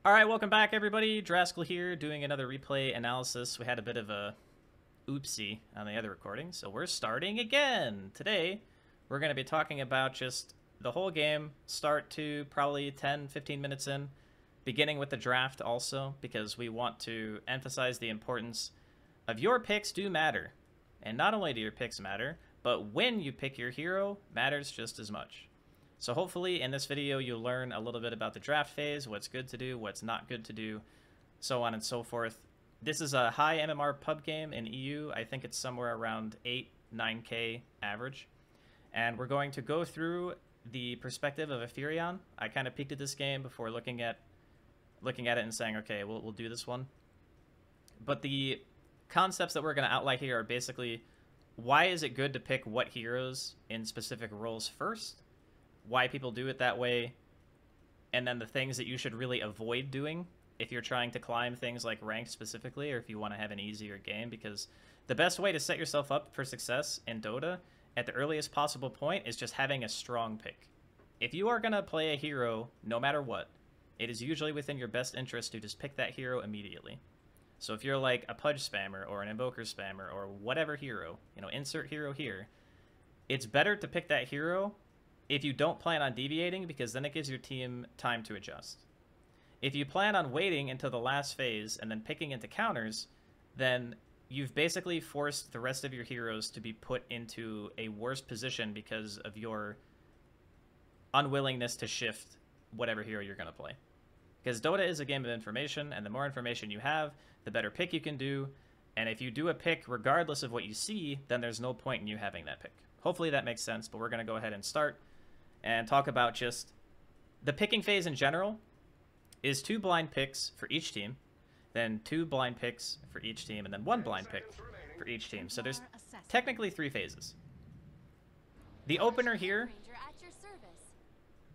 Alright, welcome back everybody. Draskyl here, doing another replay analysis. We had a bit of a oopsie on the other recording, so we're starting again. Today, we're going to be talking about just the whole game, start to probably 10-15 minutes in, beginning with the draft also, because we want to emphasize the importance of your picks do matter. And not only do your picks matter, but when you pick your hero matters just as much. So hopefully in this video you'll learn a little bit about the draft phase, what's good to do, what's not good to do, so on and so forth. This is a high MMR pub game in EU. I think it's somewhere around 8-9k average. And we're going to go through the perspective of a Furion. I kind of peeked at this game before looking at it and saying, okay, we'll do this one. But the concepts that we're going to outline here are basically, why is it good to pick what heroes in specific roles first? Why people do it that way, and then the things that you should really avoid doing if you're trying to climb things like ranked specifically, or if you want to have an easier game, because the best way to set yourself up for success in Dota at the earliest possible point is just having a strong pick. If you are going to play a hero no matter what, it is usually within your best interest to just pick that hero immediately. So if you're like a Pudge spammer or an Invoker spammer or whatever hero, insert hero here, it's better to pick that hero if you don't plan on deviating, because then it gives your team time to adjust. If you plan on waiting until the last phase and then picking into counters, then you've basically forced the rest of your heroes to be put into a worse position because of your unwillingness to shift whatever hero you're going to play. Because Dota is a game of information, and the more information you have, the better pick you can do. And if you do a pick regardless of what you see, then there's no point in you having that pick. Hopefully that makes sense, but we're going to go ahead and start and talk about just the picking phase in general. Is 2 blind picks for each team, then 2 blind picks for each team, and then 1 blind pick for each team. So there's technically 3 phases. The opener here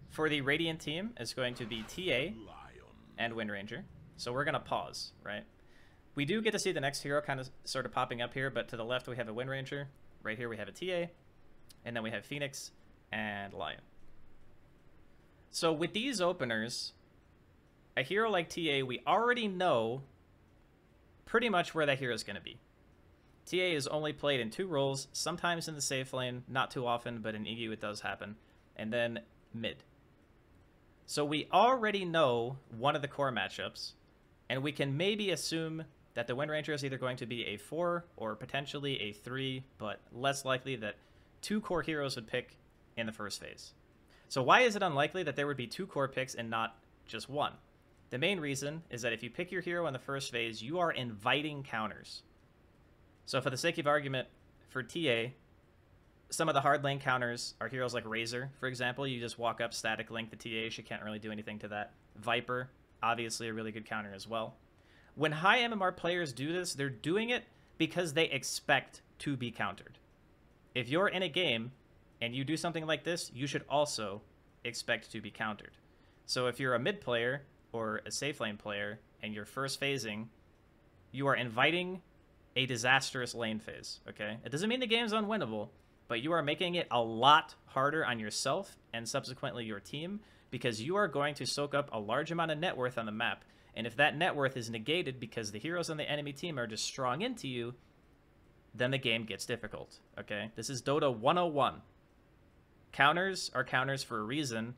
for the Radiant team is going to be TA and Wind Ranger. So we're going to pause, right? We do get to see the next hero kind of sort of popping up here, but to the left we have a Wind Ranger. Right here we have a TA, and then we have Phoenix and Lion. So with these openers, a hero like TA, we already know pretty much where that hero is going to be. TA is only played in 2 roles, sometimes in the safe lane, not too often, but in EU it does happen, and then mid. So we already know one of the core matchups, and we can maybe assume that the Wind Ranger is either going to be a 4 or potentially a 3, but less likely that 2 core heroes would pick in the first phase. So why is it unlikely that there would be 2 core picks and not just 1? The main reason is that if you pick your hero in the first phase, you are inviting counters. So for the sake of argument, for TA, some of the hard lane counters are heroes like Razor, for example. You just walk up, static link the TA. She can't really do anything to that. Viper, obviously a really good counter as well. When high MMR players do this, they're doing it because they expect to be countered. If you're in a game and you do something like this, you should also expect to be countered. So if you're a mid player or a safe lane player and you're first phasing, you are inviting a disastrous lane phase, okay? It doesn't mean the game's unwinnable, but you are making it a lot harder on yourself and subsequently your team, because you are going to soak up a large amount of net worth on the map. And if that net worth is negated because the heroes on the enemy team are just strong into you, then the game gets difficult, okay? This is Dota 101. Counters are counters for a reason.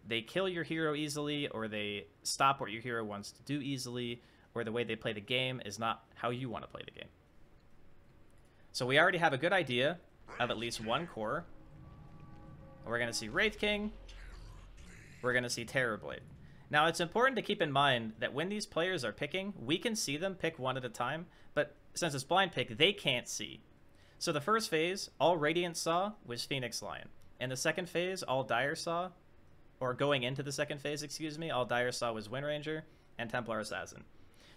They kill your hero easily, or they stop what your hero wants to do easily, or the way they play the game is not how you want to play the game. So we already have a good idea of at least 1 core. We're going to see Wraith King. We're going to see Terrorblade. Now, it's important to keep in mind that when these players are picking, we can see them pick 1 at a time, but since it's blind pick, they can't see. So the first phase, all Radiant saw was Phoenix Lion. In the second phase, all Dire saw, or going into the second phase, excuse me, all Dire saw was Wind Ranger and Templar Assassin.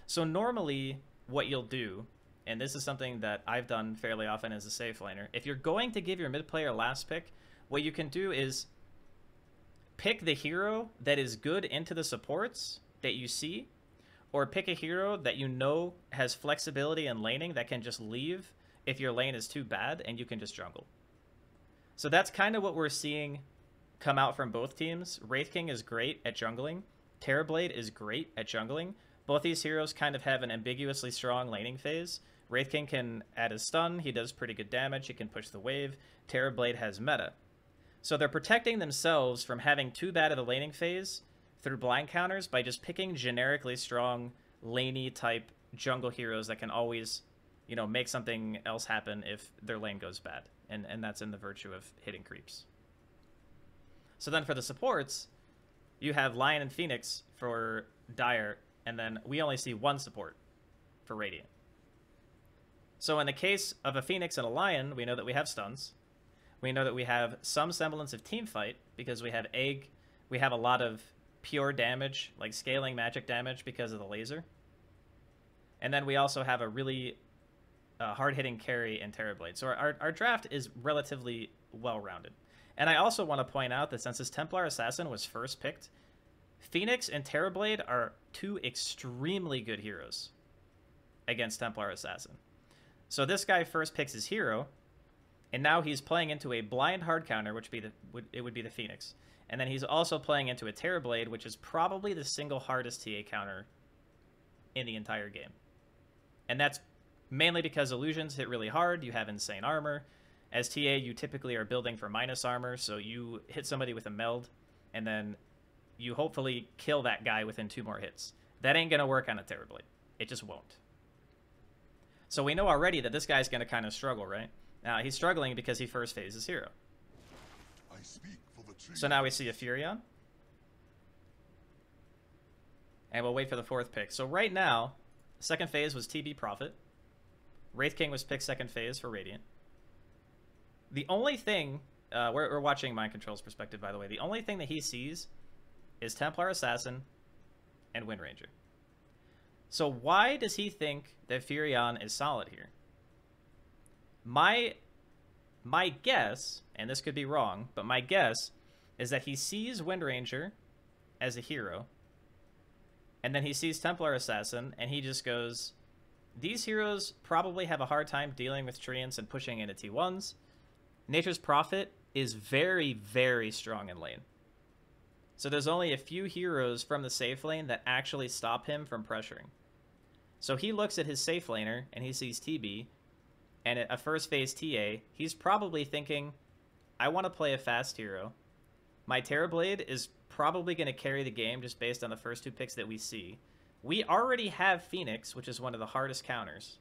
So normally, what you'll do, and this is something that I've done fairly often as a safe laner, if you're going to give your mid player last pick, what you can do is pick the hero that is good into the supports that you see, or pick a hero that you know has flexibility in laning that can just leave if your lane is too bad and you can just jungle. So that's kind of what we're seeing come out from both teams. Wraith King is great at jungling. Terrorblade is great at jungling. Both these heroes kind of have an ambiguously strong laning phase. Wraith King can add a stun. He does pretty good damage. He can push the wave. Terrorblade has meta. So they're protecting themselves from having too bad of a laning phase through blind counters by just picking generically strong laney type jungle heroes that can always, you know, make something else happen if their lane goes bad. And that's in the virtue of hitting creeps. So then for the supports, you have Lion and Phoenix for Dire, and then we only see one support for Radiant. So in the case of a Phoenix and a Lion, we know that we have stuns. We know that we have some semblance of team fight because we have Egg. We have a lot of pure damage, like scaling magic damage because of the laser. And then we also have a really hard-hitting carry in Terrorblade. So our draft is relatively well-rounded. And I also want to point out that since this Templar Assassin was first picked, Phoenix and Terrorblade are two extremely good heroes against Templar Assassin. So this guy first picks his hero, and now he's playing into a blind hard counter, which would be the Phoenix. And then he's also playing into a Terrorblade, which is probably the single hardest TA counter in the entire game. And that's mainly because illusions hit really hard. You have insane armor. As TA, you typically are building for minus armor, so you hit somebody with a meld, and then you hopefully kill that guy within 2 more hits. That ain't going to work on a Terrorblade. It just won't. So we know already that this guy's going to kind of struggle, right? Now, he's struggling because he first phased his hero. So now we see a Furion. And we'll wait for the 4th pick. So right now, second phase was TB Prophet. Wraith King was picked second phase for Radiant. The only thing, we're watching MindControl's perspective, by the way. The only thing that he sees is Templar Assassin and Wind Ranger. So why does he think that Furion is solid here? My guess, and this could be wrong, but my guess is that he sees Wind Ranger as a hero, and then he sees Templar Assassin, and he just goes, these heroes probably have a hard time dealing with Treants and pushing into T1s. Nature's Prophet is very, very strong in lane. So there's only a few heroes from the safe lane that actually stop him from pressuring. So he looks at his safe laner, and he sees TB, and at a first phase TA, he's probably thinking, I want to play a fast hero. My Terrorblade is probably going to carry the game just based on the first 2 picks that we see. We already have Phoenix, which is one of the hardest counters.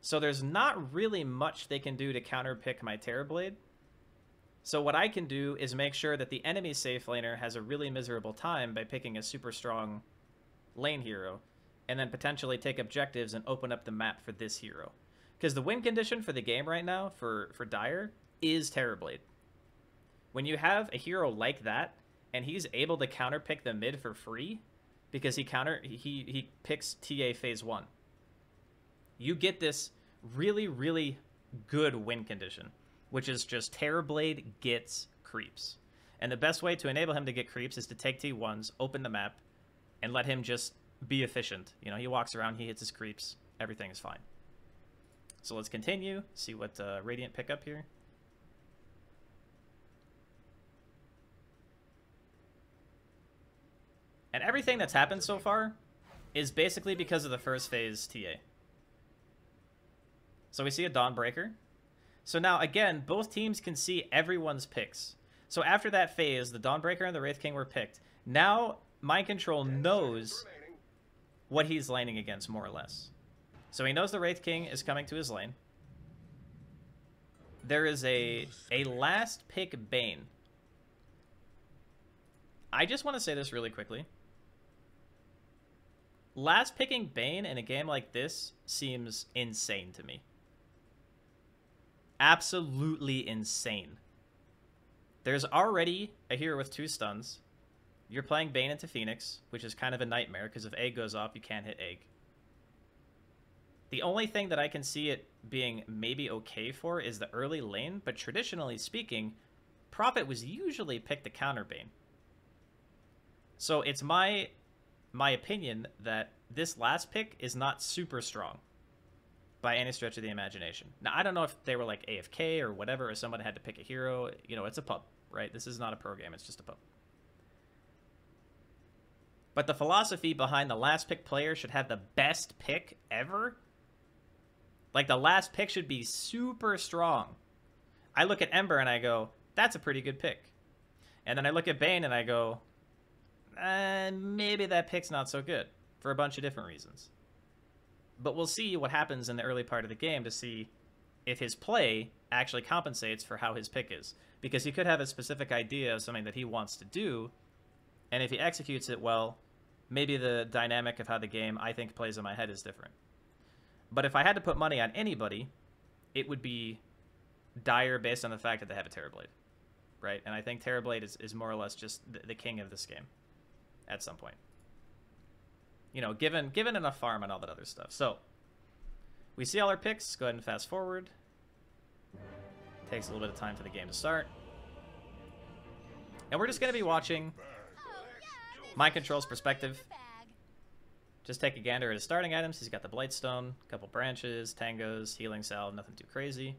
So there's not really much they can do to counterpick my Terrorblade. So what I can do is make sure that the enemy safe laner has a really miserable time by picking a super strong lane hero, and then potentially take objectives and open up the map for this hero. Because the win condition for the game right now for Dire is Terrorblade. When you have a hero like that, and he's able to counterpick the mid for free, because he picks TA phase 1. You get this really, really good win condition, which is just Terrorblade gets creeps. And the best way to enable him to get creeps is to take T1s, open the map, and let him just be efficient. You know, he walks around, he hits his creeps, everything is fine. So let's continue, see what Radiant pick up here. And everything that's happened so far is basically because of the first phase TA. So we see a Dawnbreaker. So now, again, both teams can see everyone's picks. So after that phase, the Dawnbreaker and the Wraith King were picked. Now, MindControl knows what he's laning against, more or less. So he knows the Wraith King is coming to his lane. There is a last pick Bane. I just want to say this really quickly. Last picking Bane in a game like this seems insane to me. Absolutely insane. There's already a hero with 2 stuns. You're playing Bane into Phoenix, which is kind of a nightmare, because if Egg goes off, you can't hit Egg. The only thing that I can see it being maybe okay for is the early lane, but traditionally speaking, Prophet was usually picked to counter Bane. So it's my opinion that this last pick is not super strong by any stretch of the imagination. Now, I don't know if they were like AFK or whatever, or someone had to pick a hero. You know, it's a pub, right? This is not a pro game. It's just a pub. But the philosophy behind the last pick player should have the best pick ever. Like, the last pick should be super strong. I look at Ember and I go, that's a pretty good pick. And then I look at Bane and I go, maybe that pick's not so good for a bunch of different reasons. But we'll see what happens in the early part of the game to see if his play actually compensates for how his pick is. Because he could have a specific idea of something that he wants to do, and if he executes it well, maybe the dynamic of how the game, I think, plays in my head is different. But if I had to put money on anybody, it would be Dire based on the fact that they have a Terrorblade, right? And I think Terrorblade is more or less just the king of this game at some point. You know, given enough farm and all that other stuff. So, we see all our picks. Go ahead and fast forward. Takes a little bit of time for the game to start. And we're just going to be watching Mind.Control's perspective. Just take a gander at his starting items. He's got the Blightstone, a couple branches, tangos, healing salve, nothing too crazy.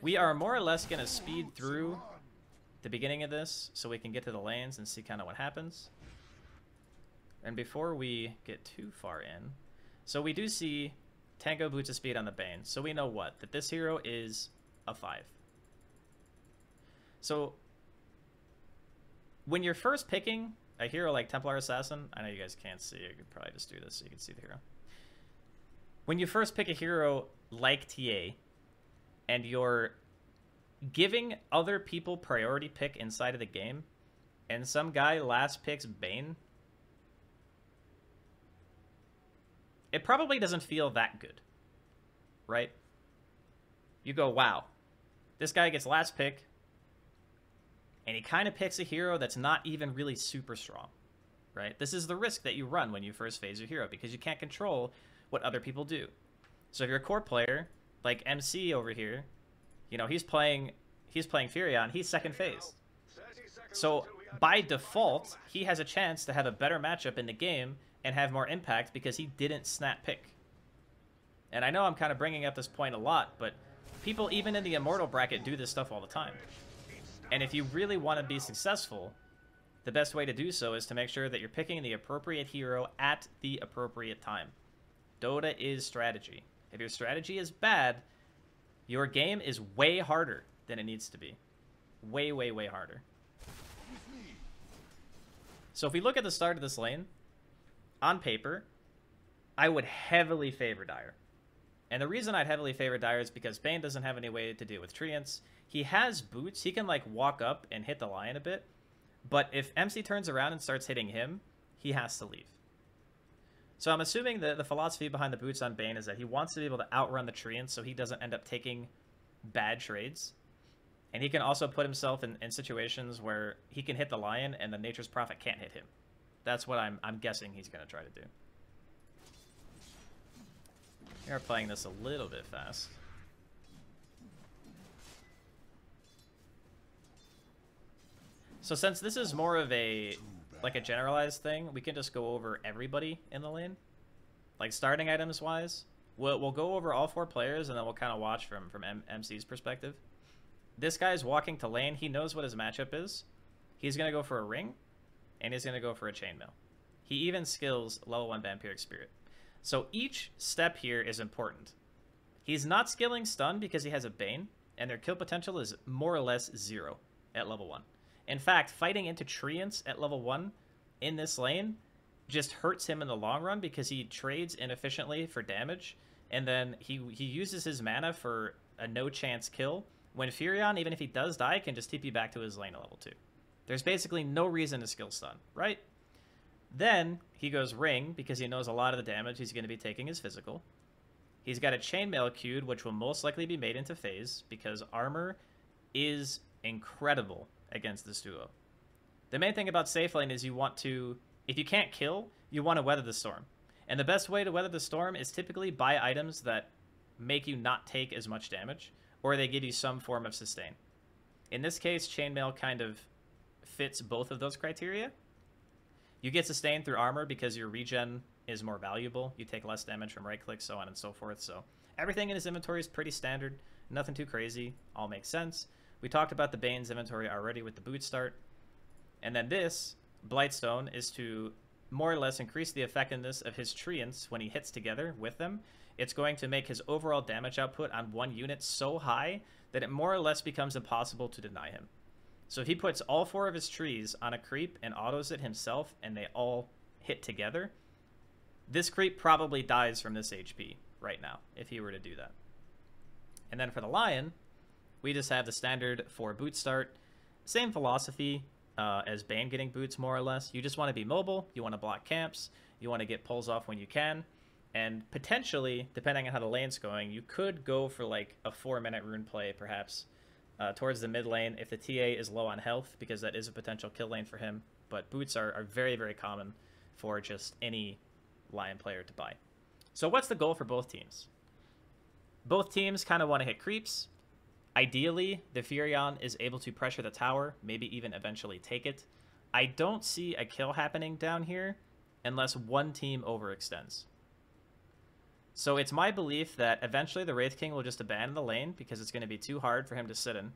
We are more or less going to speed through the beginning of this so we can get to the lanes and see kind of what happens. And before we get too far in, so we do see Tango Boots of Speed on the Bane. So we know what? That this hero is a 5. So when you're first picking a hero like Templar Assassin, I know you guys can't see, I could probably just do this so you can see the hero. When you first pick a hero like TA, and you're giving other people priority pick inside of the game, and some guy last picks Bane, it probably doesn't feel that good, right? You go, wow, this guy gets last pick, and he kind of picks a hero that's not even really super strong, right? This is the risk that you run when you first phase your hero, because you can't control what other people do. So if you're a core player, like MC over here, you know, he's playing Furion, he's second phase. So by default, he has a chance to have a better matchup in the game and have more impact because he didn't snap pick. And I know I'm kind of bringing up this point a lot, but people even in the Immortal bracket do this stuff all the time. And if you really want to be successful, the best way to do so is to make sure that you're picking the appropriate hero at the appropriate time. Dota is strategy. If your strategy is bad, your game is way harder than it needs to be. Way, way, way harder. So if we look at the start of this lane, on paper, I would heavily favor Dire. And the reason I'd heavily favor Dire is because Bane doesn't have any way to deal with Treants. He has boots. He can, like, walk up and hit the lion a bit. But if MC turns around and starts hitting him, he has to leave. So I'm assuming that the philosophy behind the boots on Bane is that he wants to be able to outrun the Treants so he doesn't end up taking bad trades. And he can also put himself in situations where he can hit the lion and the Nature's Prophet can't hit him. That's what I'm guessing he's going to try to do. We are playing this a little bit fast. So since this is more of a generalized thing, we can just go over everybody in the lane. Like starting items wise, we'll go over all 4 players and then we'll kind of watch from MC's perspective. This guy's walking to lane. He knows what his matchup is. He's going to go for a ring and he's going to go for a chainmail. He even skills level 1 Vampiric Spirit. So each step here is important. He's not skilling stun because he has a Bane, and their kill potential is more or less 0 at level 1. In fact, fighting into Treants at level 1 in this lane just hurts him in the long run because he trades inefficiently for damage, and then he uses his mana for a no-chance kill, when Furion, even if he does die, can just TP back to his lane at level 2. There's basically no reason to skill stun, right? Then he goes ring because he knows a lot of the damage he's going to be taking is physical. He's got a chainmail queued, which will most likely be made into phase because armor is incredible against this duo. The main thing about safe lane is you want to, if you can't kill, you want to weather the storm. And the best way to weather the storm is typically buy items that make you not take as much damage, or they give you some form of sustain. In this case, chainmail kind of fits both of those criteria. You get sustain through armor because your regen is more valuable. You take less damage from right click, so on and so forth. So everything in his inventory is pretty standard. Nothing too crazy. All makes sense. We talked about the Bane's inventory already with the boot start. And then this, Blightstone is to more or less increase the effectiveness of his treants when he hits together with them. It's going to make his overall damage output on one unit so high that it more or less becomes impossible to deny him. So if he puts all 4 of his trees on a creep and autos it himself and they all hit together, this creep probably dies from this HP right now if he were to do that. And then for the Lion, we just have the standard 4 boot start. Same philosophy as Bane getting boots, more or less. You just want to be mobile, you want to block camps, you want to get pulls off when you can, and potentially, depending on how the lane's going, you could go for like a 4-minute rune play, perhaps, towards the mid lane if the TA is low on health, because that is a potential kill lane for him. But boots are very, very common for just any Lion player to buy. So what's the goal for both teams? Both teams kind of want to hit creeps. Ideally, the Furion is able to pressure the tower, maybe even eventually take it. I don't see a kill happening down here unless one team overextends. So it's my belief that eventually the Wraith King will just abandon the lane because it's going to be too hard for him to sit in.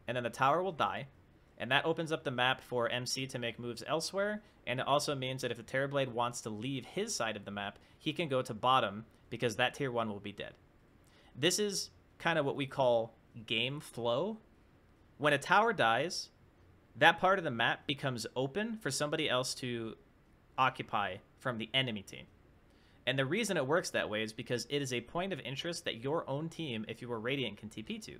And then the tower will die. And that opens up the map for MC to make moves elsewhere. And it also means that if the Terrorblade wants to leave his side of the map, he can go to bottom because that tier 1 will be dead. This is kind of what we call game flow. When a tower dies, that part of the map becomes open for somebody else to occupy from the enemy team. And the reason it works that way is because it is a point of interest that your own team, if you were Radiant, can TP to.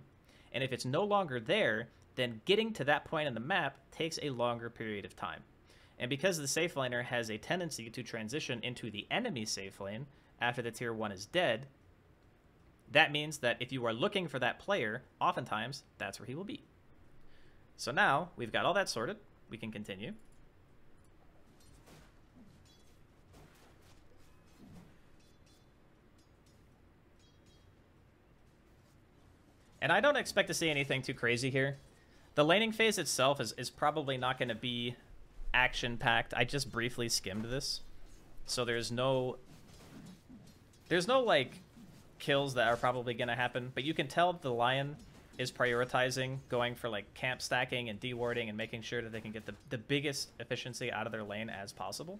And if it's no longer there, then getting to that point in the map takes a longer period of time. And because the safe laner has a tendency to transition into the enemy safe lane after the tier 1 is dead, that means that if you are looking for that player, oftentimes that's where he will be. So now we've got all that sorted. We can continue. And I don't expect to see anything too crazy here. The laning phase itself is probably not going to be action-packed. I just briefly skimmed this. So there's no like kills that are probably going to happen, but you can tell the Lion is prioritizing going for like camp stacking and dewarding and making sure that they can get the biggest efficiency out of their lane as possible.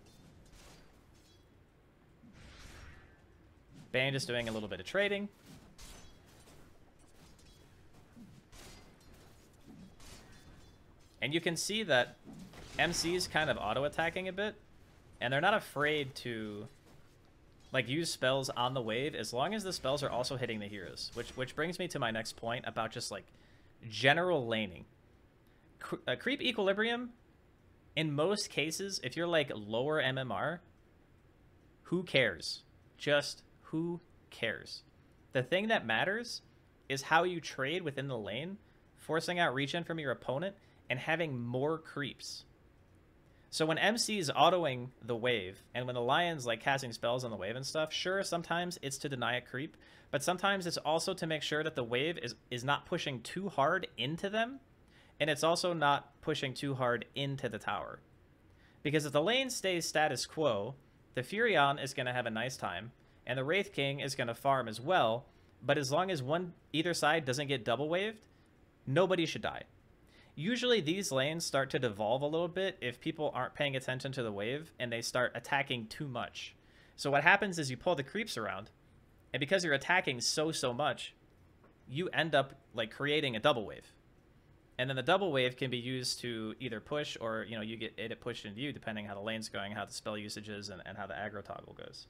Bane just doing a little bit of trading. And you can see that MC's kind of auto-attacking a bit, and they're not afraid to like use spells on the wave as long as the spells are also hitting the heroes, which brings me to my next point about just like general laning. Creep equilibrium, in most cases, if you're like lower MMR, who cares? Just who cares? The thing that matters is how you trade within the lane, forcing out regen from your opponent and having more creeps. So when MC is autoing the wave, and when the Lion's like casting spells on the wave and stuff, sure, sometimes it's to deny a creep, but sometimes it's also to make sure that the wave is not pushing too hard into them, and it's also not pushing too hard into the tower. Because if the lane stays status quo, the Furion is going to have a nice time, and the Wraith King is going to farm as well, but as long as either side doesn't get double waved, nobody should die. Usually these lanes start to devolve a little bit if people aren't paying attention to the wave and they start attacking too much. So what happens is you pull the creeps around, and because you're attacking so much, you end up like creating a double wave. And then the double wave can be used to either push or, you know, you get it pushed into you depending how the lane's going, how the spell usage is, and how the aggro toggle goes.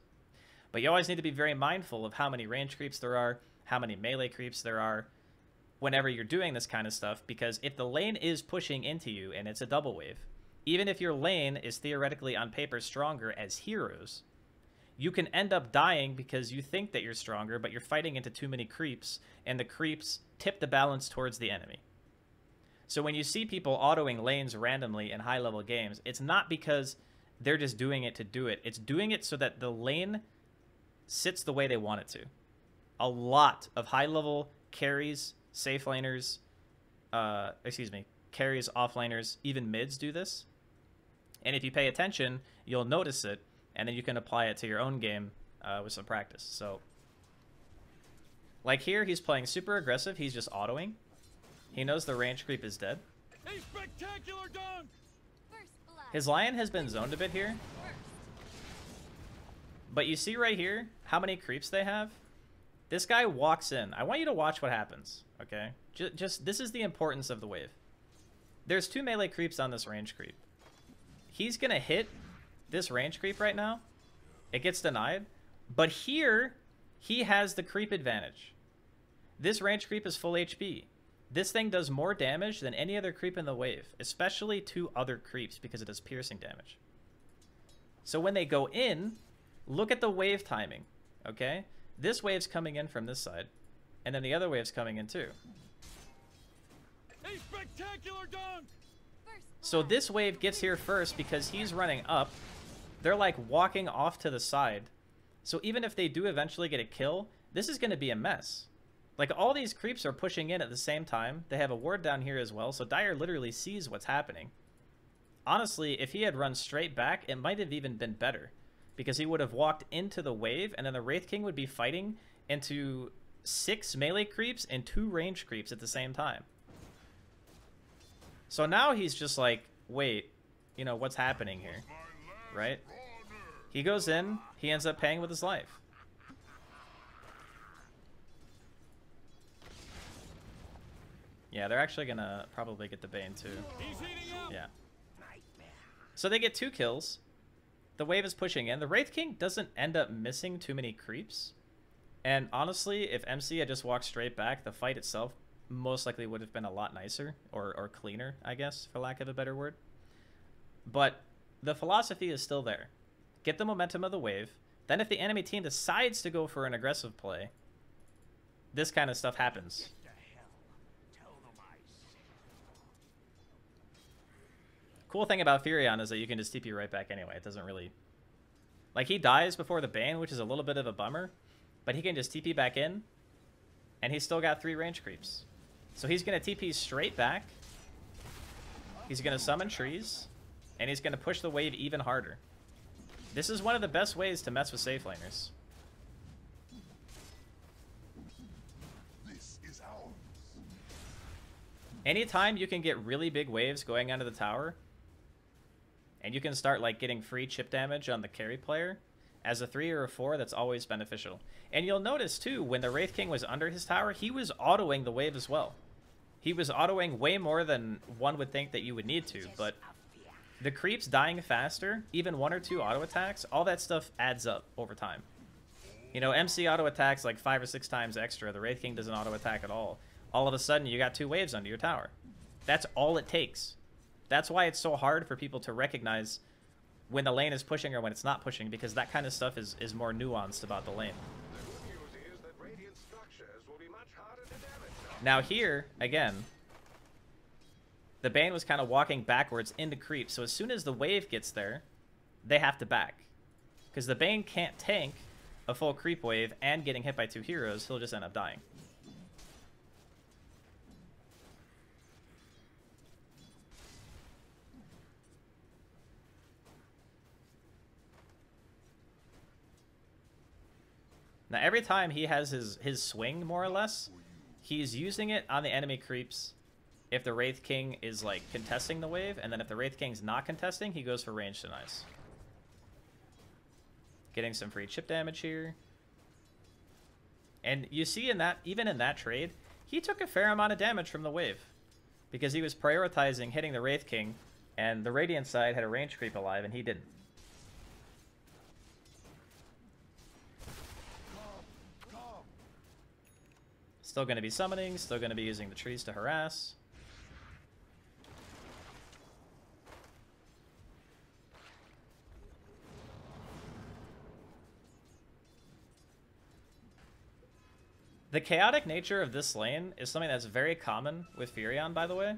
But you always need to be very mindful of how many range creeps there are, how many melee creeps there are, whenever you're doing this kind of stuff, because if the lane is pushing into you and it's a double wave, even if your lane is theoretically on paper stronger as heroes, you can end up dying because you think that you're stronger, but you're fighting into too many creeps, and the creeps tip the balance towards the enemy. So when you see people autoing lanes randomly in high-level games, it's not because they're just doing it to do it. It's doing it so that the lane sits the way they want it to. A lot of high-level carries, safe laners, carries, offlaners, even mids do this. And if you pay attention, you'll notice it, and then you can apply it to your own game with some practice. So, like here, he's playing super aggressive. He's just autoing. He knows the range creep is dead. A spectacular dunk! First blood. His Lion has been zoned a bit here. But you see right here how many creeps they have? This guy walks in. I want you to watch what happens, okay? Just this is the importance of the wave. There's 2 melee creeps on this range creep. He's going to hit this range creep right now. It gets denied. But here, he has the creep advantage. This range creep is full HP. This thing does more damage than any other creep in the wave, especially 2 other creeps because it does piercing damage. So when they go in, look at the wave timing, okay? This wave's coming in from this side, and then the other wave's coming in too. A spectacular dunk! So this wave gets here first because he's running up. They're like walking off to the side. So even if they do eventually get a kill, this is going to be a mess. Like, all these creeps are pushing in at the same time. They have a ward down here as well, so Dyer literally sees what's happening. Honestly, if he had run straight back, it might have even been better. Because he would have walked into the wave, and then the Wraith King would be fighting into 6 melee creeps and 2 range creeps at the same time. So now he's just like, wait, you know, what's happening here? Right? He goes in, he ends up paying with his life. Yeah, they're actually gonna probably get the Bane too. Yeah. So they get 2 kills. The wave is pushing in. The Wraith King doesn't end up missing too many creeps. And honestly, if MC had just walked straight back, the fight itself most likely would have been a lot nicer. Or cleaner, I guess, for lack of a better word. But the philosophy is still there. Get the momentum of the wave. Then if the enemy team decides to go for an aggressive play, this kind of stuff happens. Cool thing about Furion is that you can just TP right back anyway. It doesn't really... Like, he dies before the Bane, which is a little bit of a bummer. But he can just TP back in. And he's still got 3 range creeps. So he's going to TP straight back. He's going to summon trees. And he's going to push the wave even harder. This is one of the best ways to mess with safe laners. This is ours. Anytime you can get really big waves going onto the tower, and you can start like getting free chip damage on the carry player, as a 3 or a 4, that's always beneficial. And you'll notice too, when the Wraith King was under his tower, he was autoing the wave as well. He was autoing way more than one would think that you would need to, but the creeps dying faster, even 1 or 2 auto attacks, all that stuff adds up over time. You know, MC auto attacks like 5 or 6 times extra, the Wraith King doesn't auto attack at all. All of a sudden, you got 2 waves under your tower. That's all it takes. That's why it's so hard for people to recognize when the lane is pushing or when it's not pushing, because that kind of stuff is more nuanced about the lane. Now here, again, the Bane was kind of walking backwards into creep, so as soon as the wave gets there, they have to back. Because the Bane can't tank a full creep wave and getting hit by 2 heroes, he'll just end up dying. Now every time he has his swing, more or less, he's using it on the enemy creeps if the Wraith King is like contesting the wave, and then if the Wraith King's not contesting, he goes for range denies. Getting some free chip damage here. And you see in that, even in that trade, he took a fair amount of damage from the wave. Because he was prioritizing hitting the Wraith King, and the Radiant side had a range creep alive, and he didn't. Still going to be summoning, still going to be using the trees to harass. The chaotic nature of this lane is something that's very common with Furion, by the way.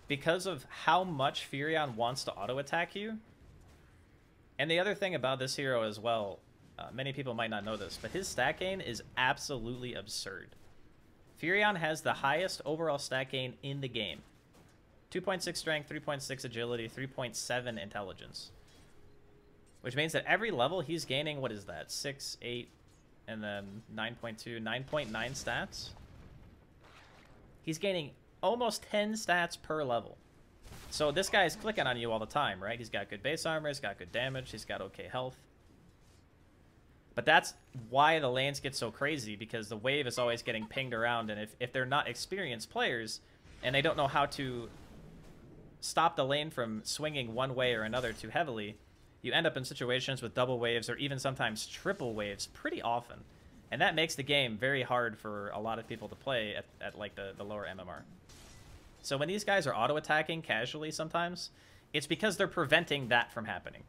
Because of how much Furion wants to auto-attack you. And the other thing about this hero as well, many people might not know this, but his stat gain is absolutely absurd. Furion has the highest overall stat gain in the game. 2.6 strength, 3.6 agility, 3.7 intelligence. Which means that every level he's gaining, what is that? 6, 8, and then 9.2, 9.9 stats. He's gaining almost 10 stats per level. So this guy is clicking on you all the time, right? He's got good base armor, he's got good damage, he's got okay health. But that's why the lanes get so crazy, because the wave is always getting pinged around, and if they're not experienced players, and they don't know how to stop the lane from swinging one way or another too heavily, you end up in situations with double waves or even sometimes triple waves pretty often. And that makes the game very hard for a lot of people to play at like the lower MMR. So when these guys are auto-attacking casually sometimes, it's because they're preventing that from happening.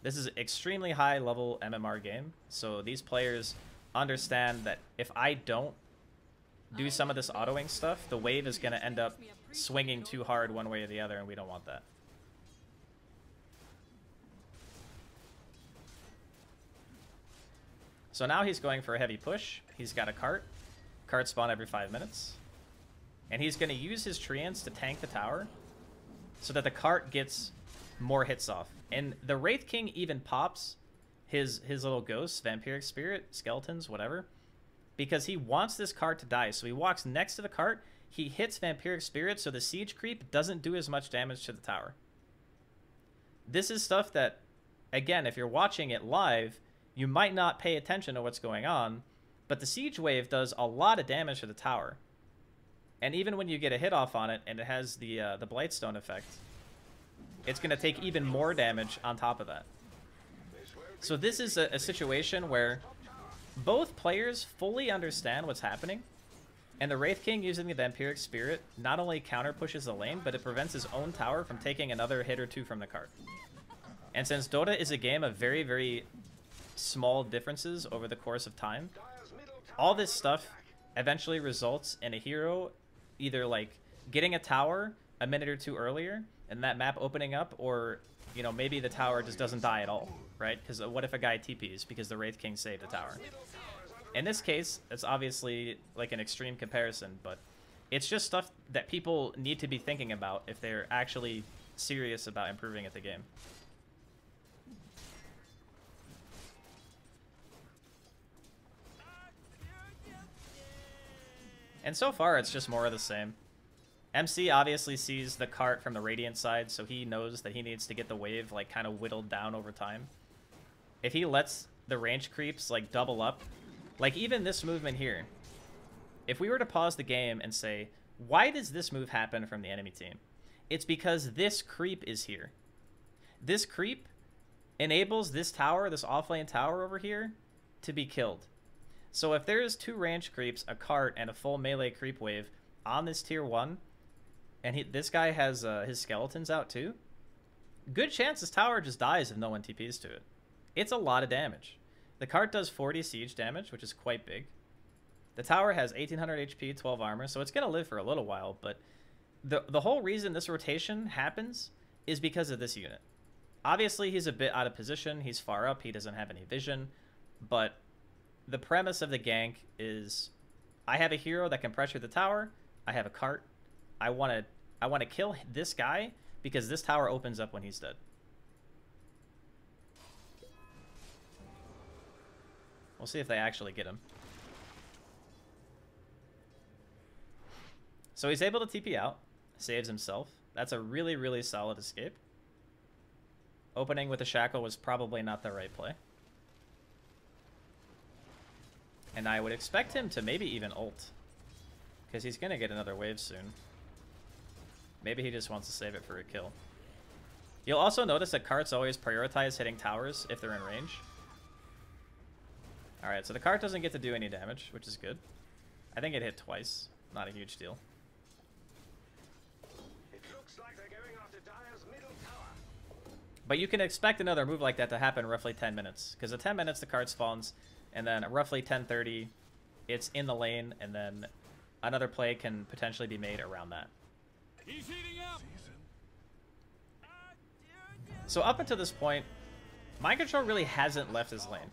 This is an extremely high-level MMR game, so these players understand that if I don't do some of this autoing stuff, the wave is going to end up swinging too hard one way or the other, and we don't want that. So now he's going for a heavy push. He's got a cart. Cart spawn every 5 minutes. And he's going to use his treants to tank the tower so that the cart gets more hits off. And the Wraith King even pops his little ghosts, Vampiric Spirit, Skeletons, whatever, because he wants this cart to die. So he walks next to the cart, he hits Vampiric Spirit so the siege creep doesn't do as much damage to the tower. This is stuff that, again, if you're watching it live, you might not pay attention to what's going on, but the siege wave does a lot of damage to the tower. And even when you get a hit off on it and it has the Blightstone effect, it's going to take even more damage on top of that. So this is a situation where both players fully understand what's happening, and the Wraith King using the Vampiric Spirit not only counter pushes the lane, but it prevents his own tower from taking another hit or two from the cart. And since Dota is a game of very, very small differences over the course of time, all this stuff eventually results in a hero either like getting a tower a minute or two earlier and that map opening up, or, you know, maybe the tower just doesn't die at all, right? Because what if a guy TPs because the Wraith King saved the tower? In this case, it's obviously like an extreme comparison, but it's just stuff that people need to be thinking about if they're actually serious about improving at the game. And so far, it's just more of the same. MC obviously sees the cart from the Radiant side, so he knows that he needs to get the wave like kind of whittled down over time. If he lets the range creeps like double up, like even this movement here, if we were to pause the game and say, why does this move happen from the enemy team? It's because this creep is here. This creep enables this tower, this offlane tower over here, to be killed. So if there's two range creeps, a cart, and a full melee creep wave on this tier 1, and this guy has his skeletons out too, good chance this tower just dies if no one TPs to it. It's a lot of damage. The cart does 40 siege damage, which is quite big. The tower has 1800 HP, 12 armor, so it's going to live for a little while, but the whole reason this rotation happens is because of this unit. Obviously, he's a bit out of position. He's far up. He doesn't have any vision, but the premise of the gank is I have a hero that can pressure the tower. I have a cart. I want to kill this guy because this tower opens up when he's dead. We'll see if they actually get him. So he's able to TP out, saves himself. That's a really, really solid escape. Opening with a shackle was probably not the right play. And I would expect him to maybe even ult, because he's going to get another wave soon. Maybe he just wants to save it for a kill. You'll also notice that carts always prioritize hitting towers if they're in range. Alright, so the cart doesn't get to do any damage, which is good. I think it hit twice. Not a huge deal. It looks like they're going after Dire's middle tower. But you can expect another move like that to happen roughly 10 minutes. Because at 10 minutes, the cart spawns. And then roughly 10:30, it's in the lane, and then another play can potentially be made around that. He's heating up. So up until this point, MindControl really hasn't left his lane.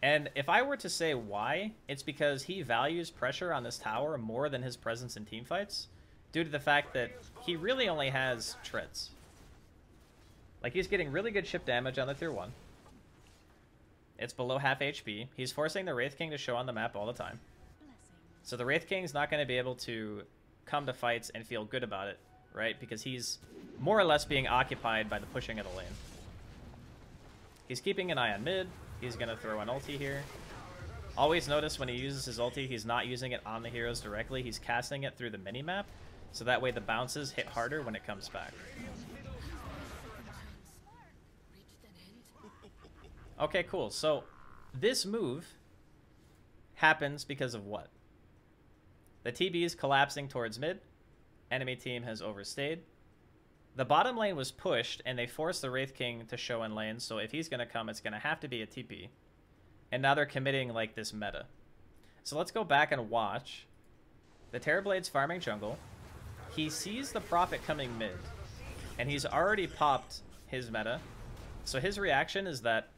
And if I were to say why, it's because he values pressure on this tower more than his presence in teamfights, due to the fact that he really only has treads. Like, he's getting really good chip damage on the tier 1. It's below half HP. He's forcing the Wraith King to show on the map all the time. So the Wraith King's not going to be able to come to fights and feel good about it, right? Because he's more or less being occupied by the pushing of the lane. He's keeping an eye on mid. He's going to throw an ulti here. Always notice when he uses his ulti, he's not using it on the heroes directly. He's casting it through the minimap, so that way the bounces hit harder when it comes back. Okay, cool. So this move happens because of what? The TB is collapsing towards mid. Enemy team has overstayed. The bottom lane was pushed, and they forced the Wraith King to show in lane, so if he's going to come, it's going to have to be a TP. And now they're committing, like, this meta. So let's go back and watch. The Terrorblade's farming jungle. He sees the Prophet coming mid, and he's already popped his meta. So his reaction is that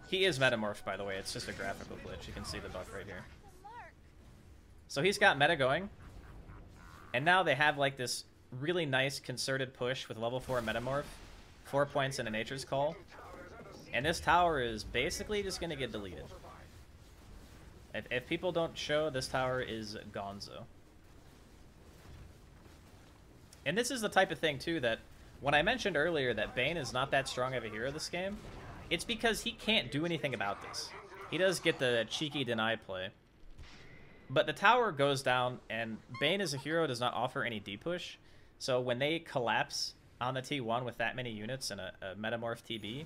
he is metamorphed, by the way. It's just a graphical glitch. You can see the buff right here. So he's got meta going. And now they have like this really nice concerted push with level 4 metamorph. 4 points in a nature's call. And this tower is basically just going to get deleted. If people don't show, this tower is gonzo. And this is the type of thing, too, that when I mentioned earlier that Bane is not that strong of a hero this game, it's because he can't do anything about this. He does get the cheeky deny play. But the tower goes down, and Bane as a hero does not offer any D-push. So when they collapse on the T1 with that many units and a Metamorph TB,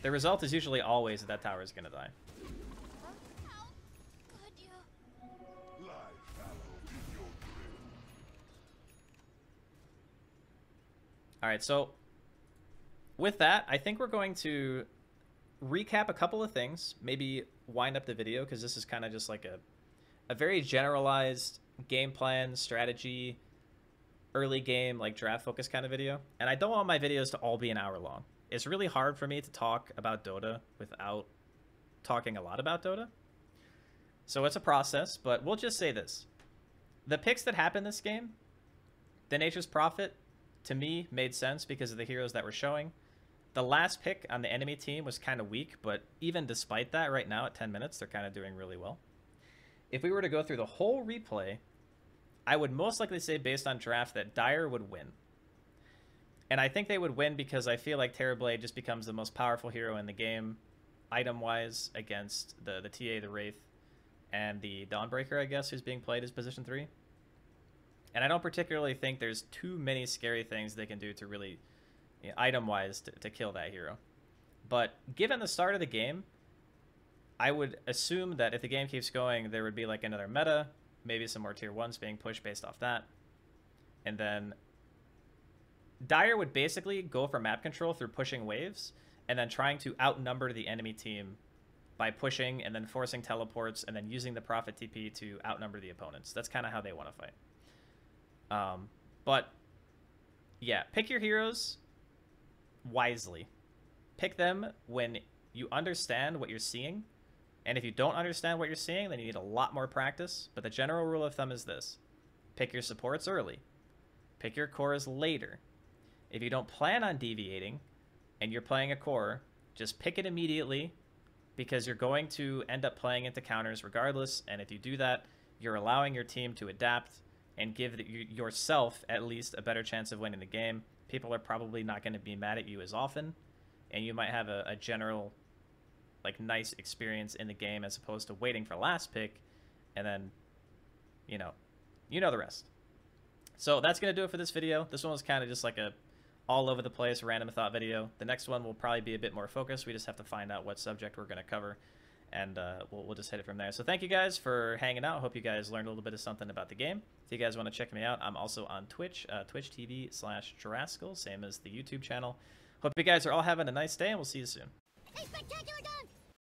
the result is usually always that tower is going to die. Alright, so with that, I think we're going to recap a couple of things, maybe wind up the video, because this is kind of just like a very generalized game plan, strategy, early game, like draft focus kind of video. And I don't want my videos to all be an hour long. It's really hard for me to talk about Dota without talking a lot about Dota. So it's a process, but we'll just say this. The picks that happened this game, the Nature's Prophet, to me, made sense because of the heroes that were showing. The last pick on the enemy team was kind of weak, but even despite that, right now at 10 minutes, they're kind of doing really well. If we were to go through the whole replay, I would most likely say, based on draft, that Dire would win. And I think they would win because I feel like Terrorblade just becomes the most powerful hero in the game, item-wise, against the TA, the Wraith, and the Dawnbreaker, I guess, who's being played as position 3. And I don't particularly think there's too many scary things they can do to really, you know, item-wise, to kill that hero. But given the start of the game, I would assume that if the game keeps going, there would be like another meta, maybe some more tier 1s being pushed based off that. And then Dire would basically go for map control through pushing waves, and then trying to outnumber the enemy team by pushing and then forcing teleports, and then using the Prophet TP to outnumber the opponents. That's kind of how they want to fight. But yeah, pick your heroes wisely. Pick them when you understand what you're seeing. And if you don't understand what you're seeing, then you need a lot more practice. But the general rule of thumb is this. Pick your supports early. Pick your cores later. If you don't plan on deviating and you're playing a core, just pick it immediately, because you're going to end up playing into counters regardless. And if you do that, you're allowing your team to adapt and give yourself at least a better chance of winning the game. People are probably not going to be mad at you as often, and you might have a general, like, nice experience in the game as opposed to waiting for last pick, and then, you know the rest. So that's going to do it for this video. This one was kind of just like a all over the place random thought video. The next one will probably be a bit more focused. We just have to find out what subject we're going to cover, and we'll just hit it from there. So thank you guys for hanging out. Hope you guys learned a little bit of something about the game. If you guys want to check me out, I'm also on Twitch, twitch.tv/Draskyl, same as the YouTube channel. Hope you guys are all having a nice day, and we'll see you soon. Hey, Spectacular Gun!